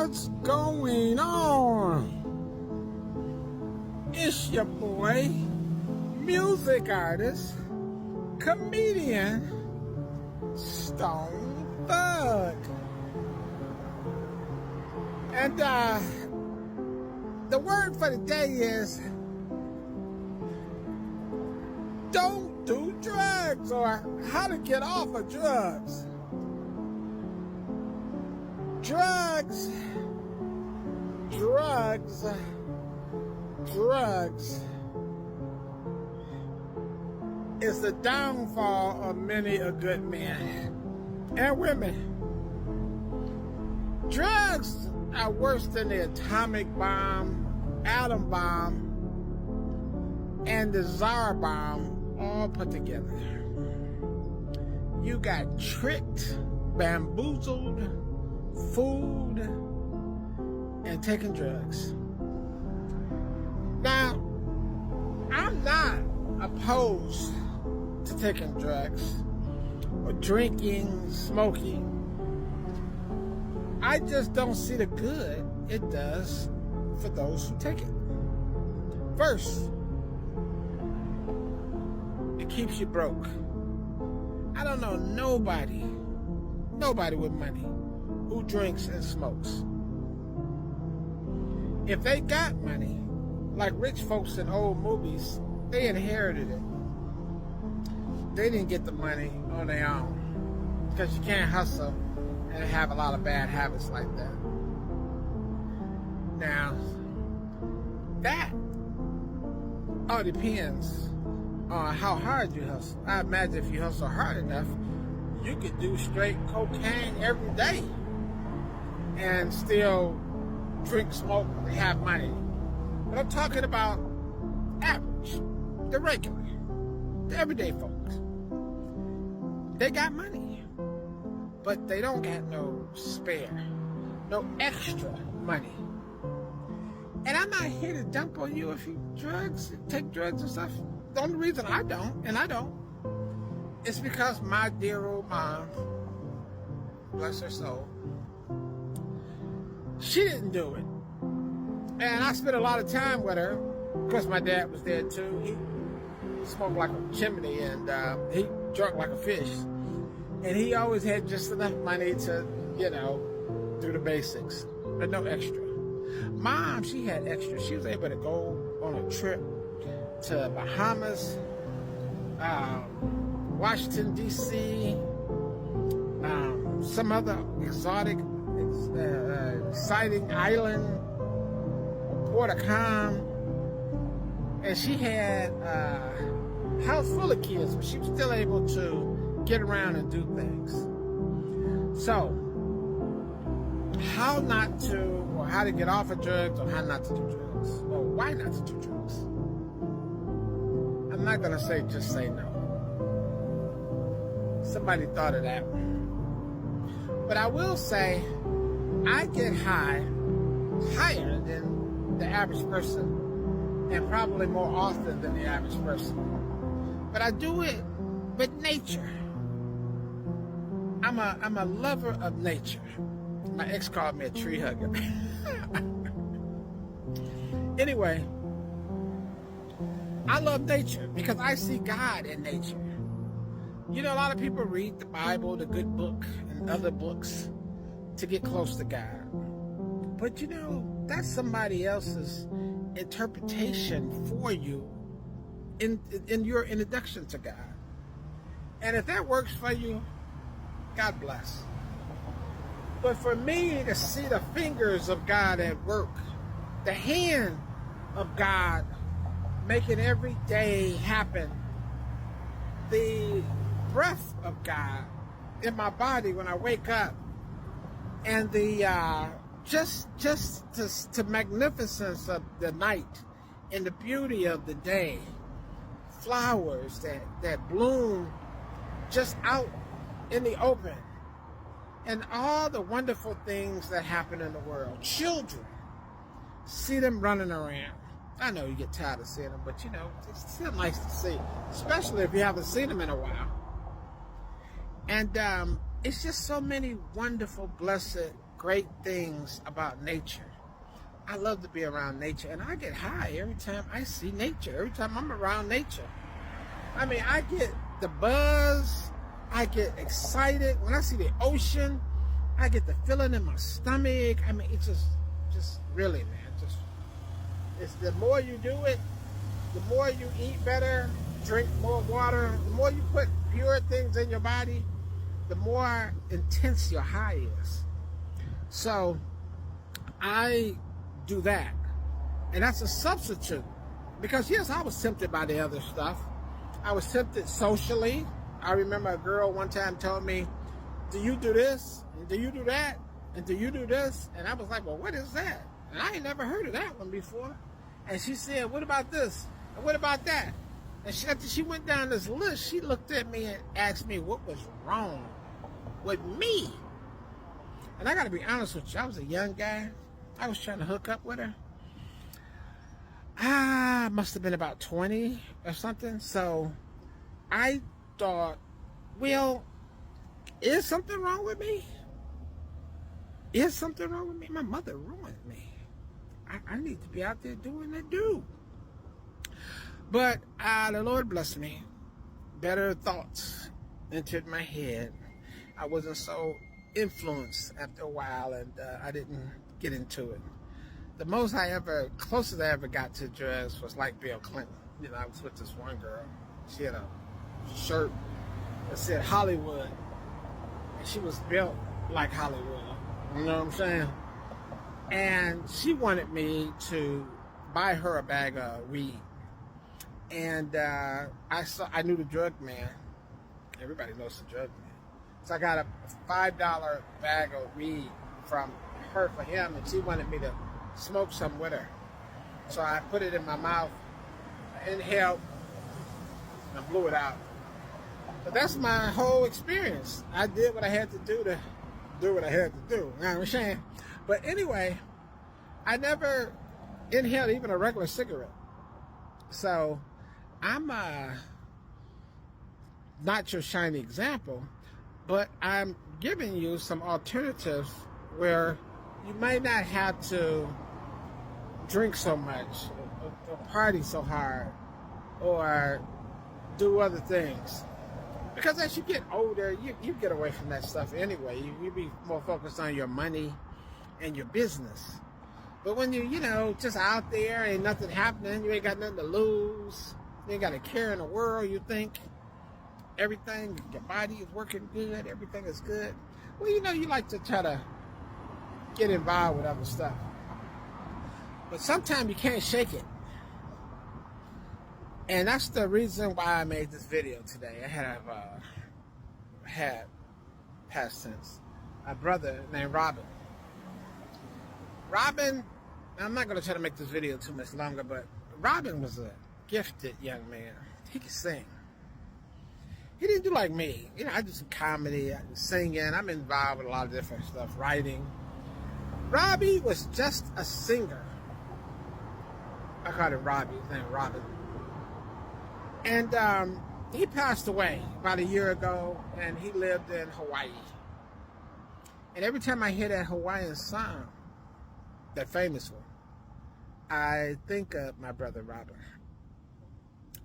What's going on? It's your boy, music artist, comedian, Stone Thug. And the word for the day is don't do drugs, or how to get off of drugs. Drugs is the downfall of many a good man and women. Drugs are worse than the atomic bomb, atom bomb, and the Tsar bomb all put together. You got tricked, bamboozled, fooled, and taking drugs. Now, I'm not opposed to taking drugs or drinking, smoking. I just don't see the good it does for those who take it. First, it keeps you broke. I don't know nobody with money who drinks and smokes. If they got money, like rich folks in old movies, they inherited it. They didn't get the money on their own, because you can't hustle and have a lot of bad habits like that. Now, that all depends on how hard you hustle. I imagine if you hustle hard enough, you could do straight cocaine every day and still drink, smoke, and have money. But I'm talking about average, the regular, the everyday folks. They got money, but they don't got no spare, no extra money. And I'm not here to dump on you if you take drugs and stuff. The only reason I don't, it's because my dear old mom, bless her soul, she didn't do it. And I spent a lot of time with her. Of course, my dad was there too. He smoked like a chimney, and he drank like a fish. And he always had just enough money to, do the basics, but no extra. Mom, she had extra. She was able to go on a trip to Bahamas, Washington, D.C., some other exotic, exciting island, Port of Calm, and she had a house full of kids, but she was still able to get around and do things. So, how not to, or how to get off of drugs, or how not to do drugs, or why not to do drugs? I'm not gonna say just say no. Somebody thought of that one. But I will say, I get higher than the average person, and probably more often than the average person. But I do it with nature. I'm a lover of nature. My ex called me a tree hugger. Anyway, I love nature because I see God in nature. A lot of people read the Bible, the good book, and other books to get close to God. But that's somebody else's interpretation for you in your introduction to God. And if that works for you, God bless. But for me to see the fingers of God at work, the hand of God making every day happen, the breath of God in my body when I wake up, and the just the magnificence of the night and the beauty of the day, flowers that bloom just out in the open, and all the wonderful things that happen in the world. Children, see them running around. I know you get tired of seeing them, but it's still nice to see, especially if you haven't seen them in a while. And it's just so many wonderful, blessed great things about nature. I love to be around nature, and I get high every time I see nature, every time I'm around nature. I mean, I get the buzz, I get excited. When I see the ocean, I get the feeling in my stomach. I mean, it's just really, man, it's the more you do it, the more you eat better, drink more water, the more you put pure things in your body, the more intense your high is. So I do that. And that's a substitute. Because yes, I was tempted by the other stuff. I was tempted socially. I remember a girl one time told me, do you do this? And do you do that? And do you do this? And I was like, well, what is that? And I ain't never heard of that one before. And she said, what about this? And what about that? And after she went down this list, she looked at me and asked me what was wrong with me. And I got to be honest with you, I was a young guy. I was trying to hook up with her. I must have been about 20 or something. So I thought, well, is something wrong with me? Is something wrong with me? My mother ruined me. I need to be out there doing the do. But the Lord blessed me. Better thoughts entered my head. I wasn't so influenced after a while, and I didn't get into it. The closest I ever got to drugs was like Bill Clinton. You know, I was with this one girl. She had a shirt that said Hollywood, and she was built like Hollywood. You know what I'm saying? And she wanted me to buy her a bag of weed. And I knew the drug man. Everybody knows the drug man. So I got a $5 bag of weed from her for him, and she wanted me to smoke some with her. So I put it in my mouth, I inhaled, and blew it out. But that's my whole experience. I did what I had to do what I had to do. You know what I'm saying? But anyway, I never inhaled even a regular cigarette. So I'm not your shiny example, but I'm giving you some alternatives where you might not have to drink so much, or party so hard, or do other things. Because as you get older, you get away from that stuff anyway. You be more focused on your money and your business. But when you know, just out there, ain't nothing happening, you ain't got nothing to lose, you ain't got a care in the world, you think everything, your body is working good, everything is good. Well, you know, you like to try to get involved with other stuff. But sometimes you can't shake it. And that's the reason why I made this video today. I had past tense, a brother named Robin. Robin, I'm not going to try to make this video too much longer, but Robin was a gifted young man. He could sing. He didn't do like me. You know, I do some comedy, I do singing. I'm involved with a lot of different stuff, writing. Robbie was just a singer. I called him Robbie. His name was Robin. And he passed away about a year ago, and he lived in Hawaii. And every time I hear that Hawaiian song, that famous one, I think of my brother Robin.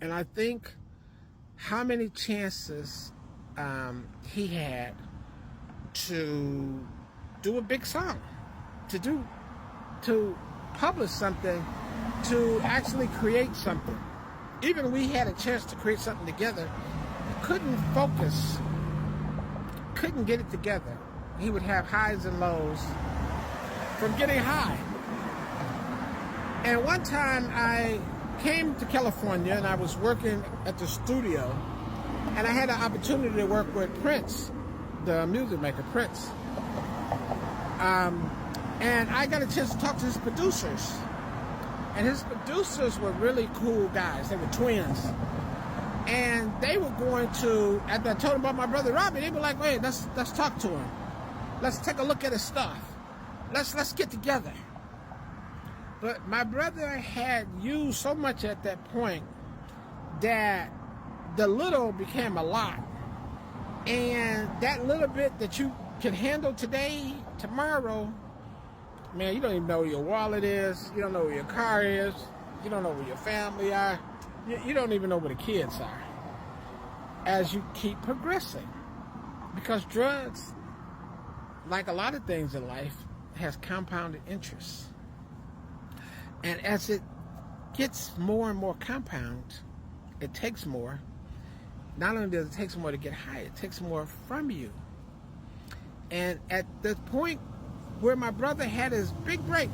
And I think how many chances he had to do a big song, to publish something, to actually create something. Even we had a chance to create something together, couldn't focus, couldn't get it together. He would have highs and lows from getting high. And one time I came to California and I was working at the studio, and I had an opportunity to work with Prince, the music maker Prince. And I got a chance to talk to his producers. And his producers were really cool guys. They were twins. And they were going to, after I told them about my brother Robbie, they were like, wait, let's talk to him. Let's take a look at his stuff. Let's get together. But my brother had used so much at that point that the little became a lot. And that little bit that you can handle today, tomorrow, man, you don't even know where your wallet is. You don't know where your car is. You don't know where your family are. You don't even know where the kids are as you keep progressing. Because drugs, like a lot of things in life, has compounded interest. And as it gets more and more compound, it takes more. Not only does it take more to get high, it takes more from you. And at the point where my brother had his big break,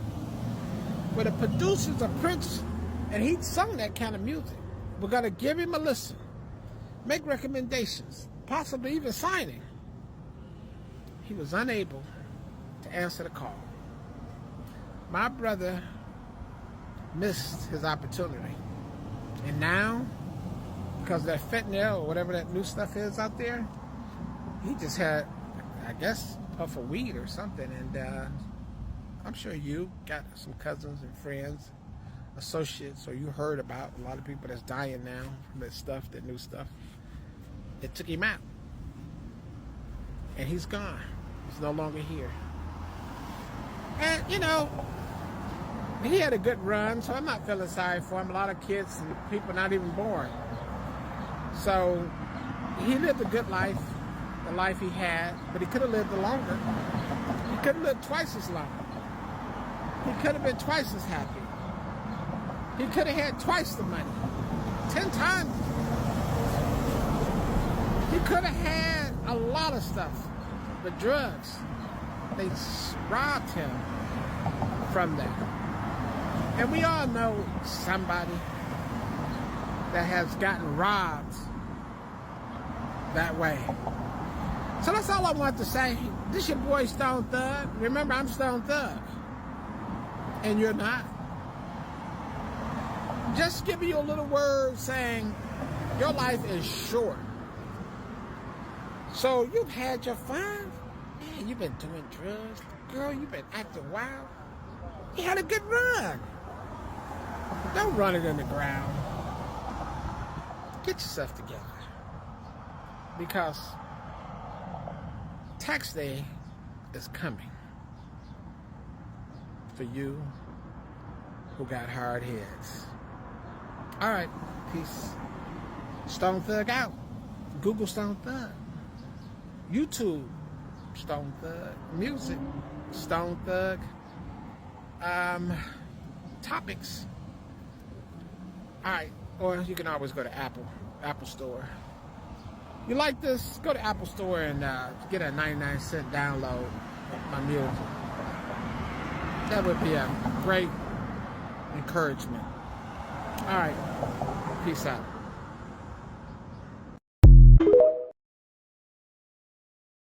where the producers of Prince, and he'd sung that kind of music, we're going to give him a listen, make recommendations, possibly even sign him. He was unable to answer the call. My brother missed his opportunity. And now, because of that fentanyl or whatever that new stuff is out there, he just had, I guess, a puff of weed or something. And I'm sure you got some cousins and friends, associates, or you heard about a lot of people that's dying now from that stuff, that new stuff. It took him out. And he's gone. He's no longer here. And, you know, he had a good run, so I'm not feeling sorry for him. A lot of kids and people not even born. So he lived a good life, the life he had, but he could have lived longer. He could have lived twice as long. He could have been twice as happy. He could have had twice the money, 10 times. He could have had a lot of stuff, but drugs, they robbed him from that. And we all know somebody that has gotten robbed that way. So that's all I want to say. This your boy Stone Thug. Remember, I'm Stone Thug. And you're not. Just give you a little word saying your life is short. So you've had your fun. Man, you've been doing drugs. Girl, you've been acting wild. You had a good run. Don't run it in the ground. Get yourself together. Because tax day is coming for you who got hard heads. All right, peace. Stone Thug out. Google Stone Thug. YouTube, Stone Thug. Music, Stone Thug. Topics. All right, or you can always go to Apple Store. You like this? Go to Apple Store and get a 99-cent download of my music. That would be a great encouragement. All right, peace out.